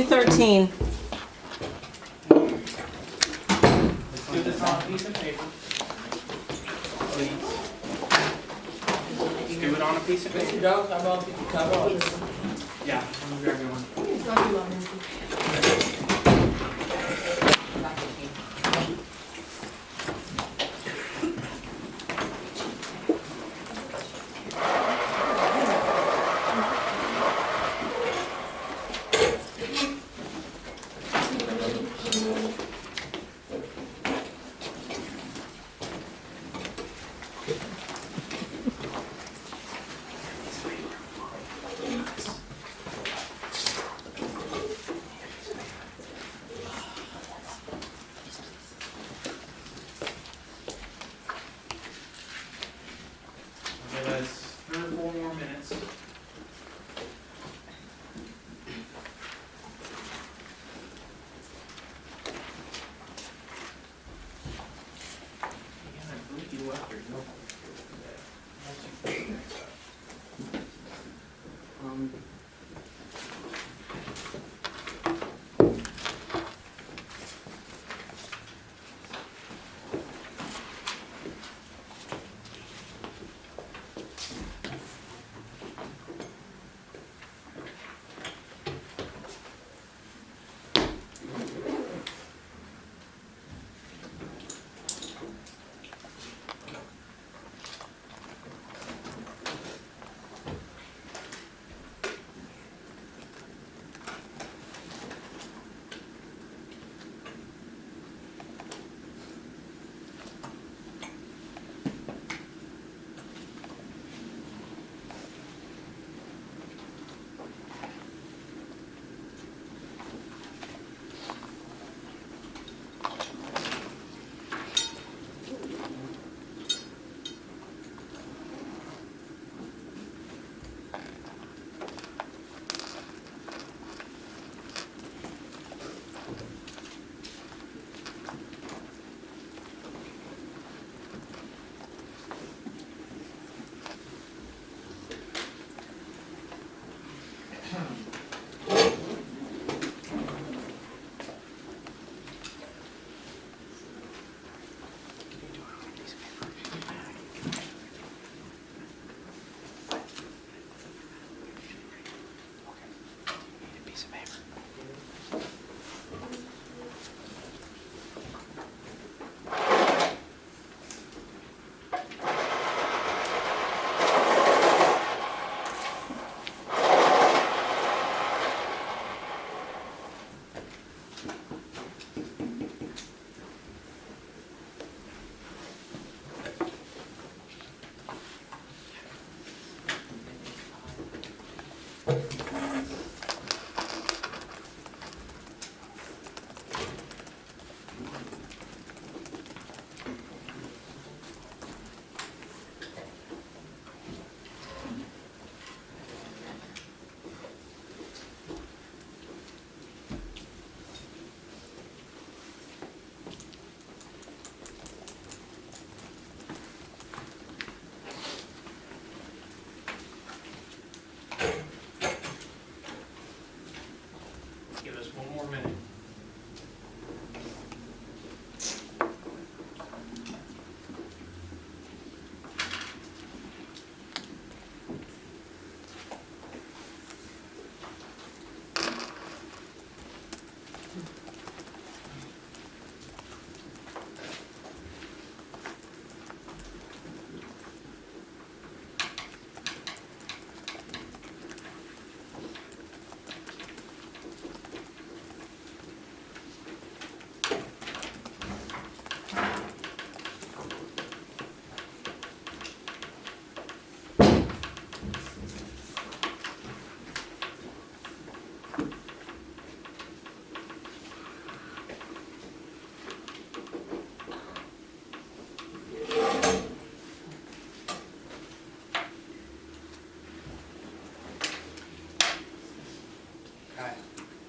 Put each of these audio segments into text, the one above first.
213. Let's do this on a piece of paper. Please. Do it on a piece of paper. Yeah, I'm gonna grab one. Give us 3 or 4 more minutes. Yeah, I blew you up here. No. Give us 1 more minute.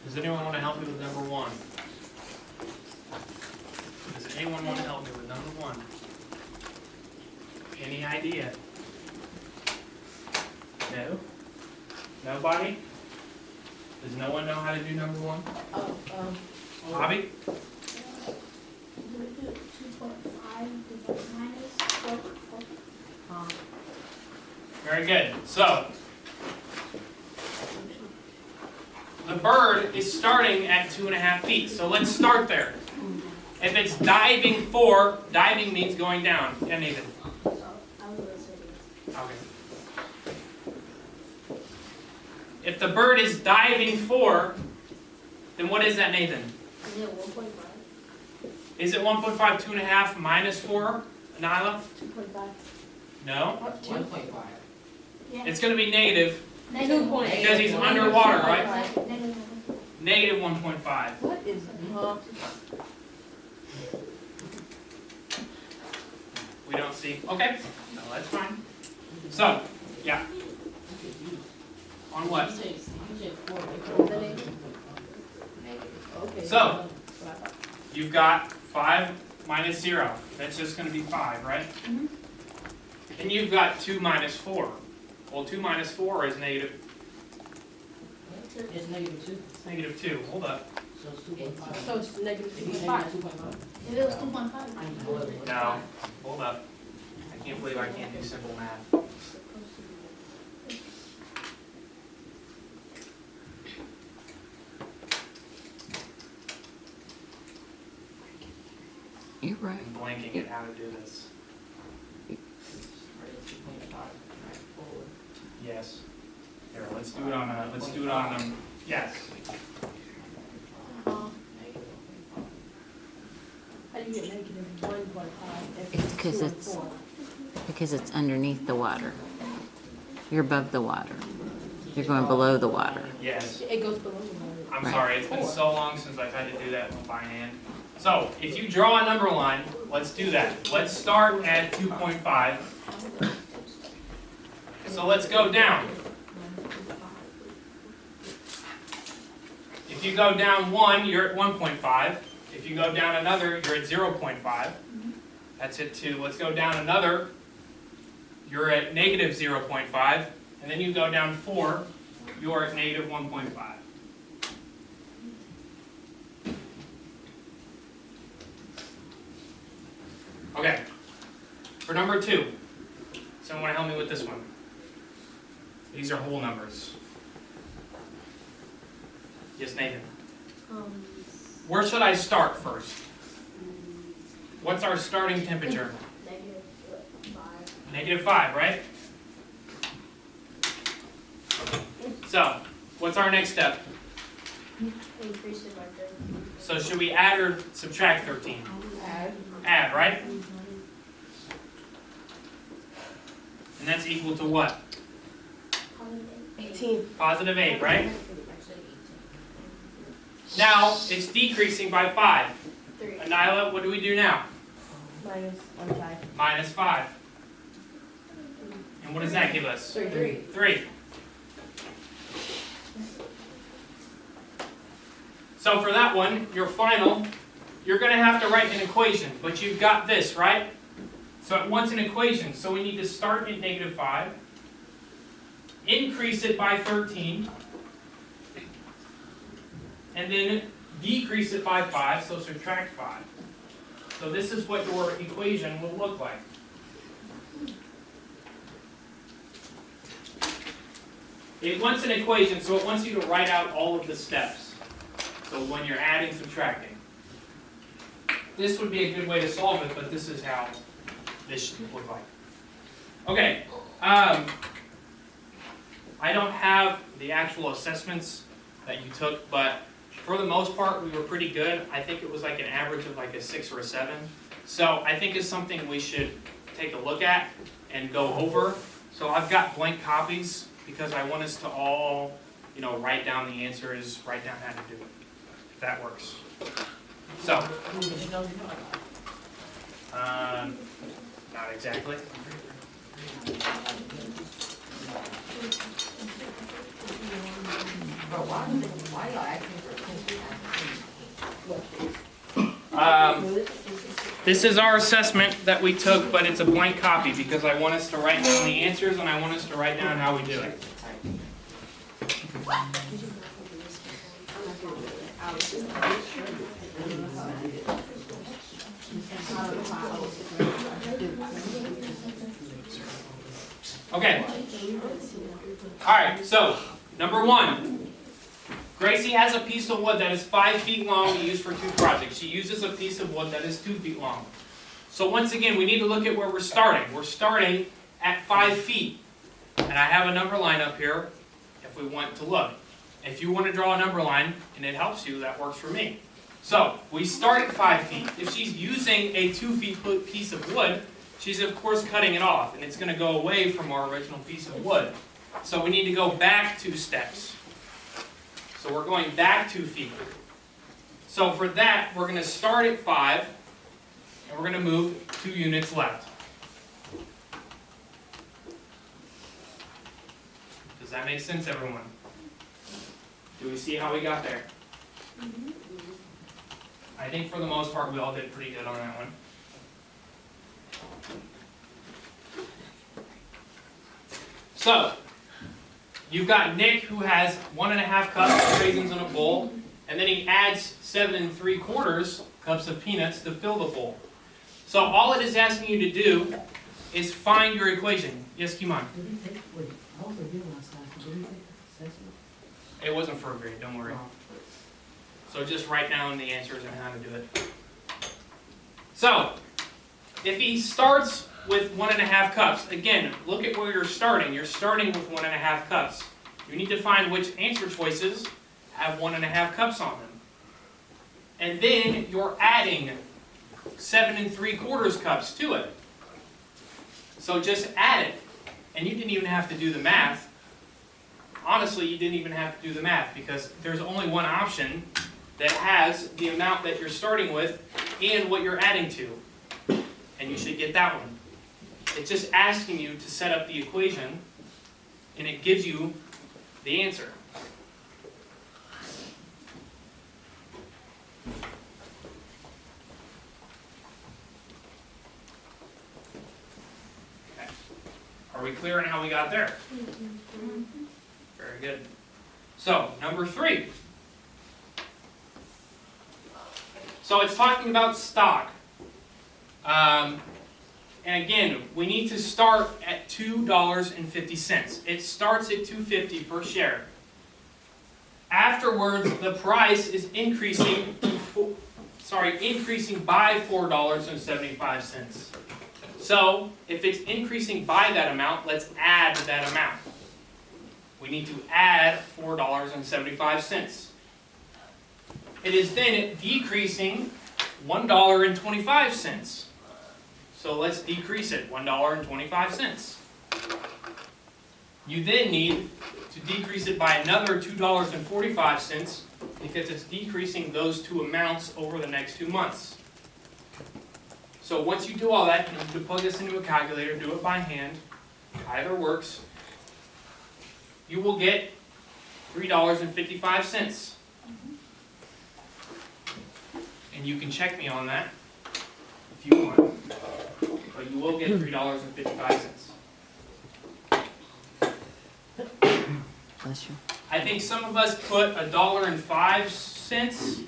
Does anyone want to help me with number 1? Does anyone want to help me with number 1? Any idea? No? Nobody? Does no one know how to do number one? Oh, Bobby? Do we do 2.5 minus 4? Very good. So, the bird is starting at 2.5 feet. So let's start there. If it's diving 4, diving means going down. Yeah, Nathan. So I was gonna say this. Okay. If the bird is diving 4, then what is that, Nathan? Is it 1.5? Is it 1.5, 2.5 minus 4, Nyla? 2.5. No. 1.5. Yeah. It's going to be negative Negative 2.8. because he's underwater, right? Negative Negative 1.5. What is We don't see. Okay. No, that's fine. So, yeah. On what? Okay. So, you've got 5 minus 0. That's just going to be 5, right? Mhm. And you've got 2 minus 4. Well, 2 minus 4 is negative. It's negative 2. It's negative 2. Hold up. So it's 2.5. So it's negative If you say 2.5. 2.5. If it was 2.5. No. Hold up. I can't believe I can't do simple math. You're right. I'm blanking at how to do this. Yes. Here, let's do it on yes. Uh, How do you get negative 1.5? It's 'cause it's- Because it's underneath the water. You're above the water. You're going below the water. Yes. It goes below the water. I'm Right. sorry, it's been so long since I've had to do that by hand. So, if you draw a number line, let's do that. Let's start at 2.5. So let's go down. If you go down 1, you're at 1.5. If you go down another, you're at 0.5. That's it 2. Let's go down another. You're at negative 0.5. And then you go down 4, you're at negative 1.5. Okay. For number 2, someone want to help me with this one? These are whole numbers. Yes, Nathan. um, Where should I start first? What's our starting temperature? negative 5. Negative 5, right? So, what's our next step? Increase it by 13. So should we add or subtract 13? Add. Add, right? And that's equal to what? 18. Positive 8, right? Now, it's decreasing by 5. 3. Anila, what do we do now? Minus 1.5. Minus 5. And what does that give us? 3. 3. So for that one, your final, you're going to have to write an equation, but you've got this, right? So it wants an equation, so we need to start at negative 5, increase it by 13, and then decrease it by 5, so subtract 5. So this is what your equation will look like. It wants an equation, so it wants you to write out all of the steps. So when you're adding, subtracting. This would be a good way to solve it, but this is how this should look like. Okay, I don't have the actual assessments that you took, but for the most part, we were pretty good. I think it was like an average of like a 6 or a 7. So I think it's something we should take a look at and go over. So I've got blank copies because I want us to all, write down the answers, write down how to do it. If that works. So, not exactly. Why are you asking for This is our assessment that we took, but it's a blank copy because I want us to write down the answers and I want us to write down how we do it. Okay. Alright, so, number 1. Gracie has a piece of wood that is 5 feet long to use for 2 projects. She uses a piece of wood that is 2 feet long. So once again, we need to look at where we're starting. We're starting at 5 feet. And I have a number line up here if we want to look. If you want to draw a number line and it helps you, that works for me. So, we start at 5 feet. If she's using a 2 feet piece of wood, she's of course cutting it off, and it's going to go away from our original piece of wood. So we need to go back 2 steps. So we're going back 2 feet. So for that, we're going to start at 5, and we're going to move 2 units left. Does that make sense, everyone? Do we see how we got there? I think for the most part, we all did pretty good on that one. So, you've got Nick who has 1½ cups of raisins in a bowl, and then he adds 7 3/4 cups of peanuts to fill the bowl. So all it is asking you to do is find your equation. Yes, Kimon? It wasn't for a grade, don't worry. So just write down the answers and how to do it. So, if he starts with 1½ cups, again, look at where you're starting. You're starting with 1½ cups. You need to find which answer choices have 1½ cups on them. And then you're adding 7 3/4 cups to it. So just add it. And you didn't even have to do the math. Honestly, you didn't even have to do the math because there's only one option that has the amount that you're starting with and what you're adding to. And you should get that one. It's just asking you to set up the equation, and it gives you the answer. Okay. Are we clear on how we got there? Very good. So, number 3. So it's talking about stock. And again, we need to start at $2.50. It starts at $2.50 per share. Afterwards, the price is increasing by $4.75. So, if it's increasing by that amount, let's add that amount. We need to add $4.75. It is then decreasing $1.25. So let's decrease it, $1.25. You then need to decrease it by another $2.45 because it's decreasing those 2 amounts over the next 2 months. So once you do all that, you need to plug this into a calculator, do it by hand, either works. You will get $3.55. And you can check me on that if you want. But you will get $3.55. Bless you. I think some of us put $1.05,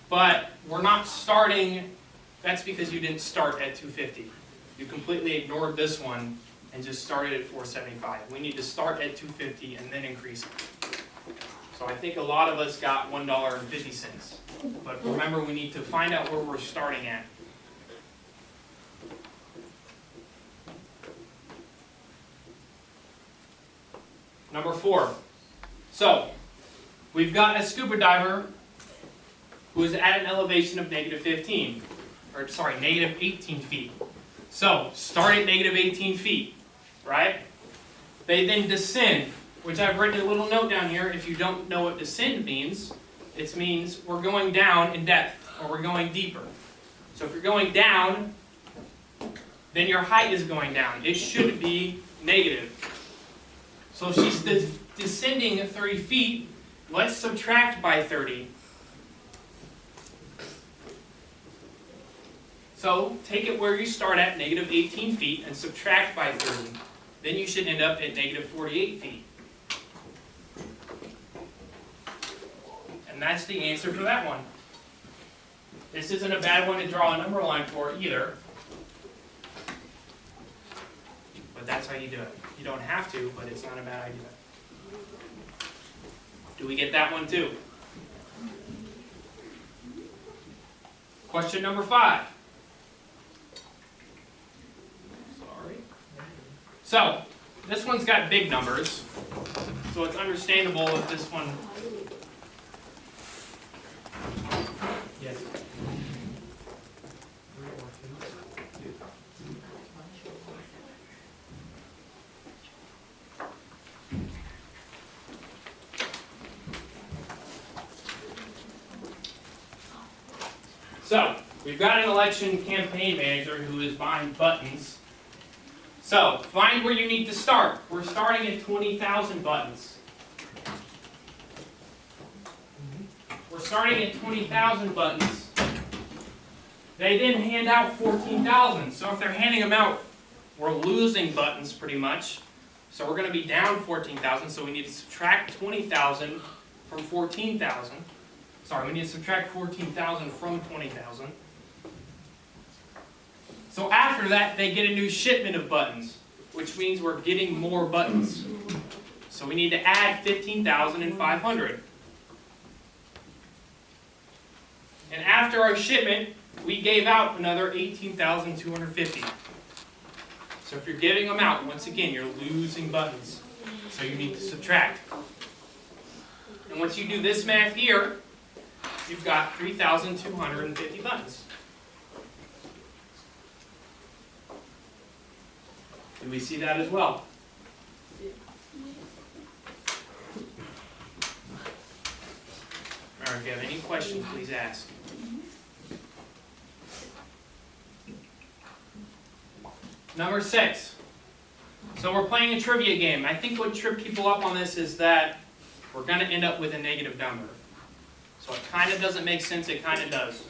but we're not starting. That's because you didn't start at $2.50. You completely ignored this one and just started at $4.75. We need to start at $2.50 and then increase it. So I think a lot of us got $1.50. But remember, we need to find out where we're starting at. Number 4. So, we've got a scuba diver who is at an elevation of negative 18 feet. So, start at negative 18 feet, right? They then descend, which I've written a little note down here. If you don't know what descend means, it means we're going down in depth, or we're going deeper. So if you're going down, then your height is going down. It should be negative. So if she's descending 30 feet, let's subtract by 30. So take it where you start at, negative 18 feet, and subtract by 30. Then you should end up at negative 48 feet. And that's the answer for that one. This isn't a bad one to draw a number line for either. But that's how you do it. You don't have to, but it's not a bad idea. Do we get that one too? Question number 5. Sorry. So, this one's got big numbers, so it's understandable if this one... Yes. So, we've got an election campaign manager who is buying buttons. So, find where you need to start. We're starting at 20,000 buttons. We're starting at 20,000 buttons. They then hand out 14,000. So if they're handing them out, we're losing buttons pretty much. So we're going to be down 14,000. So we need to subtract 20,000 from 14,000. Sorry, we need to subtract 14,000 from 20,000. So after that, they get a new shipment of buttons, which means we're getting more buttons. So we need to add 15,500. And after our shipment, we gave out another 18,250. So if you're giving them out, once again, you're losing buttons. So you need to subtract. And once you do this math here, you've got 3,250 buttons. Do we see that as well? All right, if you have any questions, please ask. Number 6. So we're playing a trivia game. I think what tripped people up on this is that we're going to end up with a negative number. So it kind of doesn't make sense, it kind of does.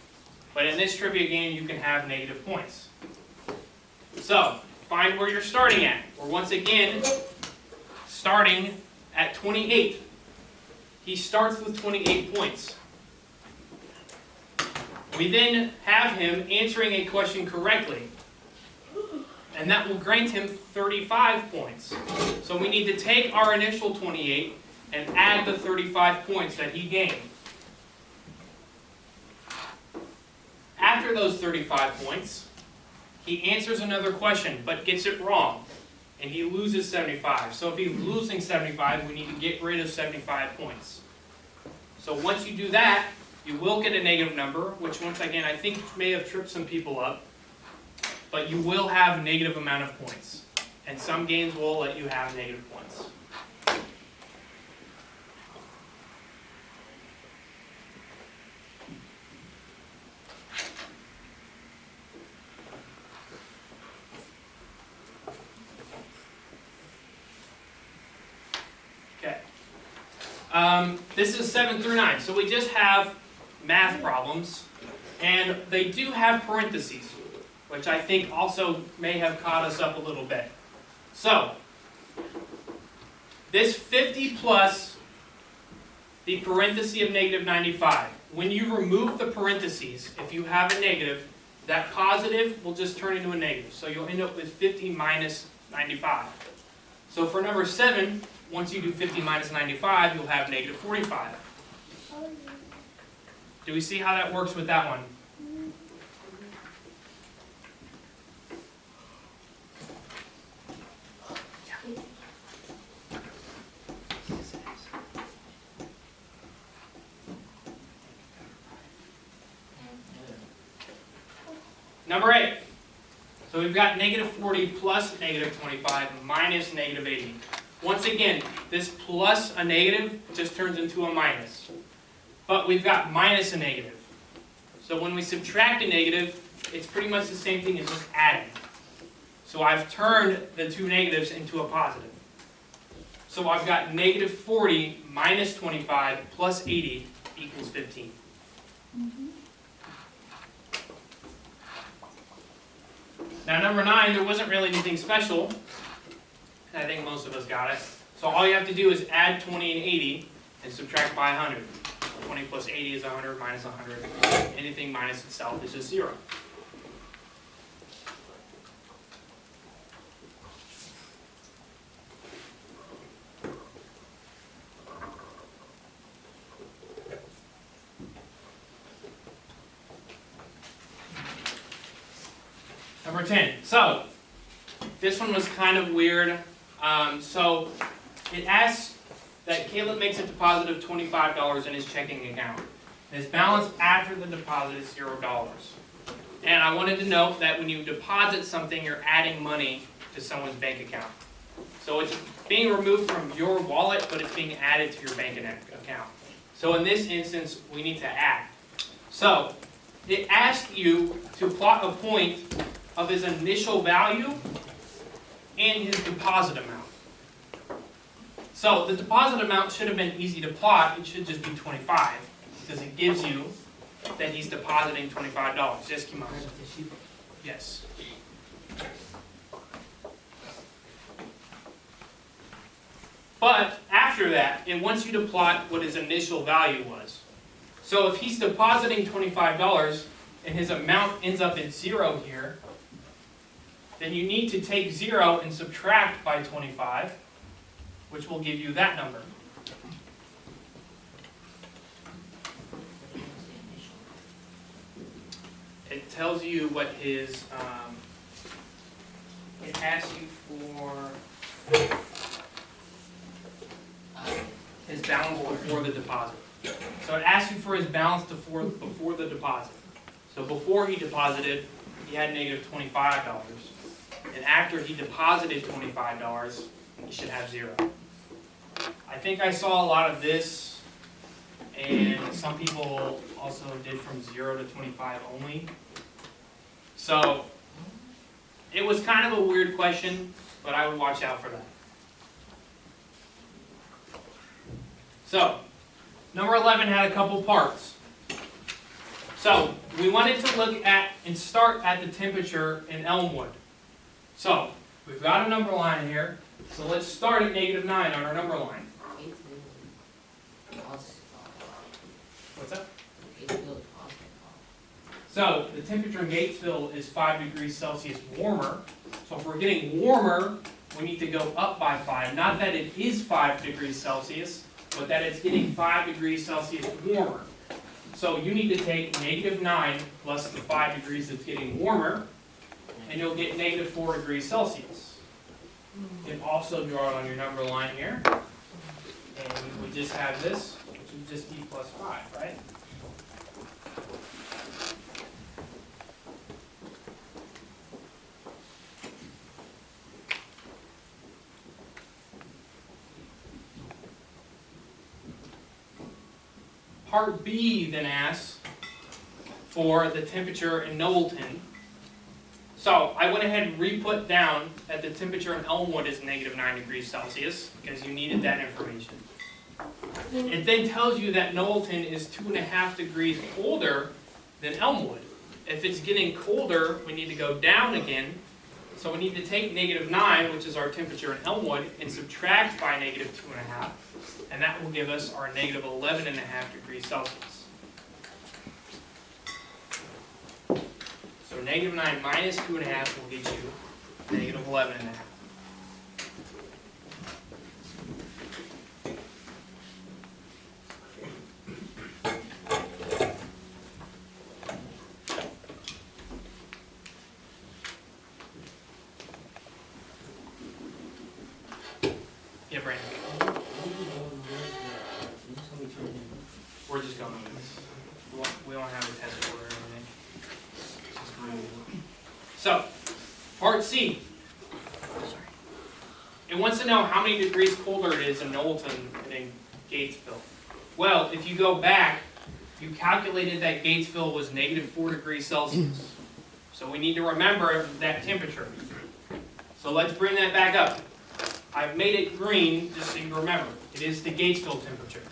But in this trivia game, you can have negative points. So, find where you're starting at. We're once again starting at 28. He starts with 28 points. We then have him answering a question correctly. And that will grant him 35 points. So we need to take our initial 28 and add the 35 points that he gained. After those 35 points, he answers another question, but gets it wrong. And he loses 75. So if he's losing 75, we need to get rid of 75 points. So once you do that, you will get a negative number, which once again, I think may have tripped some people up. But you will have a negative amount of points. And some games will let you have negative points. Okay. This is 7 through 9. So we just have math problems. And they do have parentheses, which I think also may have caught us up a little bit. So, this 50 plus the parenthesis of negative 95. When you remove the parentheses, if you have a negative, that positive will just turn into a negative. So you'll end up with 50 minus 95. So for number 7, once you do 50 minus 95, you'll have negative 45. Do we see how that works with that one? Number 8. So we've got negative 40 plus negative 25 minus negative 80. Once again, this plus a negative just turns into a minus. But we've got minus a negative. So when we subtract a negative, it's pretty much the same thing as just adding. So I've turned the two negatives into a positive. So I've got negative 40 minus 25 plus 80 equals 15. Now number 9, there wasn't really anything special. And I think most of us got it. So all you have to do is add 20 and 80 and subtract by 100. 20 plus 80 is 100, minus 100. Anything minus itself is just 0. Number 10. So, this one was kind of weird. So, it asks that Caleb makes a deposit of $25 in his checking account. His balance after the deposit is $0. And I wanted to note that when you deposit something, you're adding money to someone's bank account. So it's being removed from your wallet, but it's being added to your bank account. So in this instance, we need to add. So it asks you to plot a point of his initial value and his deposit amount. So the deposit amount should have been easy to plot. It should just be 25 because it gives you that he's depositing $25. Yes, Kimon? Yes. But after that, it wants you to plot what his initial value was. So if he's depositing $25 and his amount ends up at 0 here, then you need to take 0 and subtract by 25, which will give you that number. It tells you what his, it asks you for his balance before the deposit. So it asks you for his balance before the deposit. So before he deposited, he had negative $25. And after he deposited $25, he should have 0. I think I saw a lot of this, and some people also did from 0 to 25 only. So it was kind of a weird question, but I would watch out for that. So, number 11 had a couple parts. So, we wanted to look at and start at the temperature in Elmwood. So, we've got a number line here, so let's start at -9 on our number line. What's that? So, the temperature in Gatesville is 5 degrees Celsius warmer. So if we're getting warmer, we need to go up by 5. Not that it is 5 degrees Celsius, but that it's getting 5 degrees Celsius warmer. So you need to take -9 plus the 5 degrees that's getting warmer, and you'll get -4 degrees Celsius. You can also draw it on your number line here. And we just have this, which would just be plus 5, right? Part B then asks for the temperature in Knowlton. So I went ahead and re-put down that the temperature in Elmwood is -9 degrees Celsius because you needed that information. It then tells you that Knowlton is 2.5 degrees colder than Elmwood. If it's getting colder, we need to go down again. So we need to take -9, which is our temperature in Elmwood, and subtract by -2.5. And that will give us our -11.5 degrees Celsius. So -9 minus 2.5 will get you -11.5. Yeah, Brandon. We're just going with this. We don't have a test order or anything. It's just moving. So, part C. It wants to know how many degrees colder it is in Knowlton than in Gatesville. Well, if you go back, you calculated that Gatesville was -4 degrees Celsius. So we need to remember that temperature. So let's bring that back up. I've made it green just so you remember. It is the Gatesville temperature.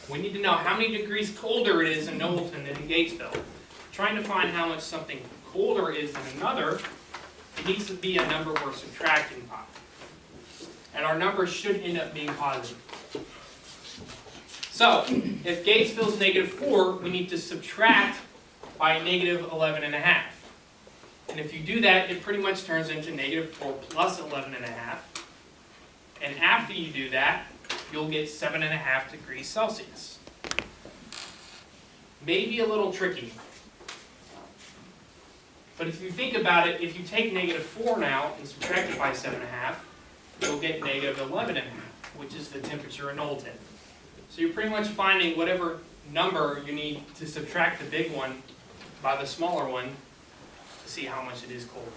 We need to know how many degrees colder it is in Knowlton than in Gatesville. Trying to find how much something colder is than another, it needs to be a number we're subtracting by. And our number should end up being positive. So, if Gatesville's -4, we need to subtract by -11.5. And if you do that, it pretty much turns into -4 plus 11.5. And after you do that, you'll get 7.5 degrees Celsius. Maybe a little tricky. But if you think about it, if you take -4 now and subtract it by 7.5, you'll get -11.5, which is the temperature in Knowlton. So you're pretty much finding whatever number you need to subtract the big one by the smaller one to see how much it is colder.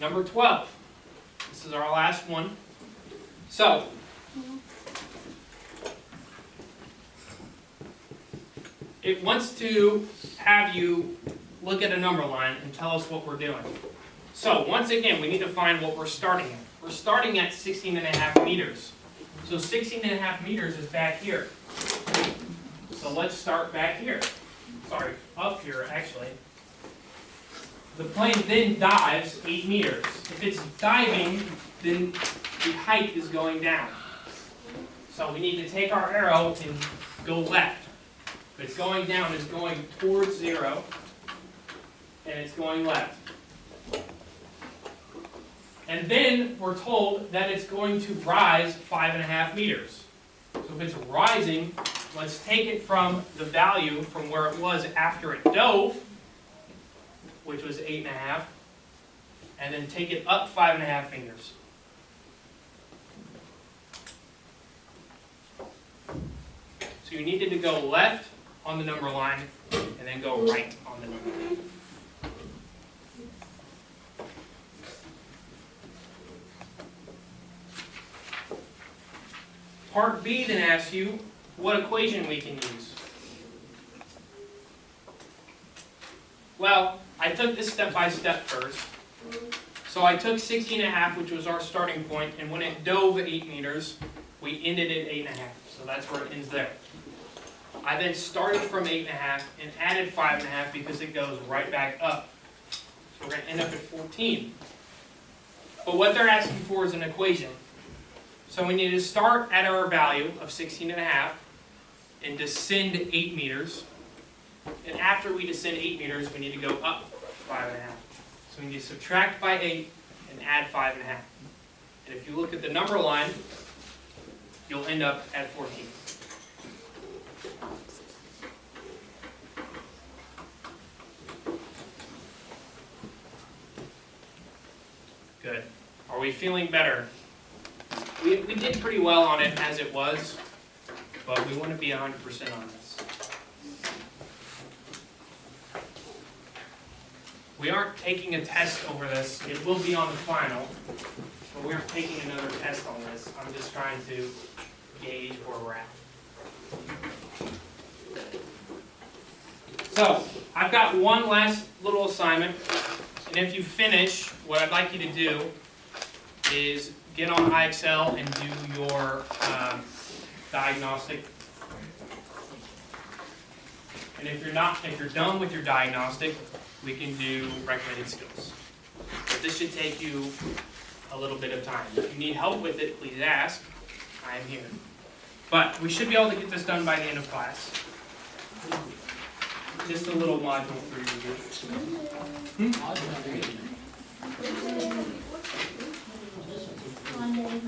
Number 12. This is our last one. So, it wants to have you look at a number line and tell us what we're doing. So, once again, we need to find what we're starting at. We're starting at 16.5 meters. So 16.5 meters is back here. So let's start back here. Sorry, up here actually. The plane then dives 8 meters. If it's diving, then the height is going down. So we need to take our arrow and go left. If it's going down, it's going towards 0, and it's going left. And then we're told that it's going to rise 5.5 meters. So if it's rising, let's take it from the value from where it was after it dove, which was 8.5, and then take it up 5.5 meters. So you needed to go left on the number line, and then go right on the number line. Part B then asks you what equation we can use. Well, I took this step by step first. So I took 16.5, which was our starting point, and when it dove 8 meters, we ended at 8.5. So that's where it ends there. I then started from 8.5 and added 5.5 because it goes right back up. So we're going to end up at 14. But what they're asking for is an equation. So we need to start at our value of 16.5 and descend 8 meters. And after we descend 8 meters, we need to go up 5.5. So we need to subtract by 8 and add 5.5. And if you look at the number line, you'll end up at 14. Good. Are we feeling better? We did pretty well on it as it was, but we want to be 100% on this. We aren't taking a test over this. It will be on the final, but we aren't taking another test on this. I'm just trying to gauge where we're at. So, I've got one last little assignment, and if you finish, what I'd like you to do is get on IXL and do your diagnostic. And if you're done with your diagnostic, we can do recommended skills. But this should take you a little bit of time. If you need help with it, please ask. I am here. But we should be able to get this done by the end of class. Just a little module for you to do. Monday,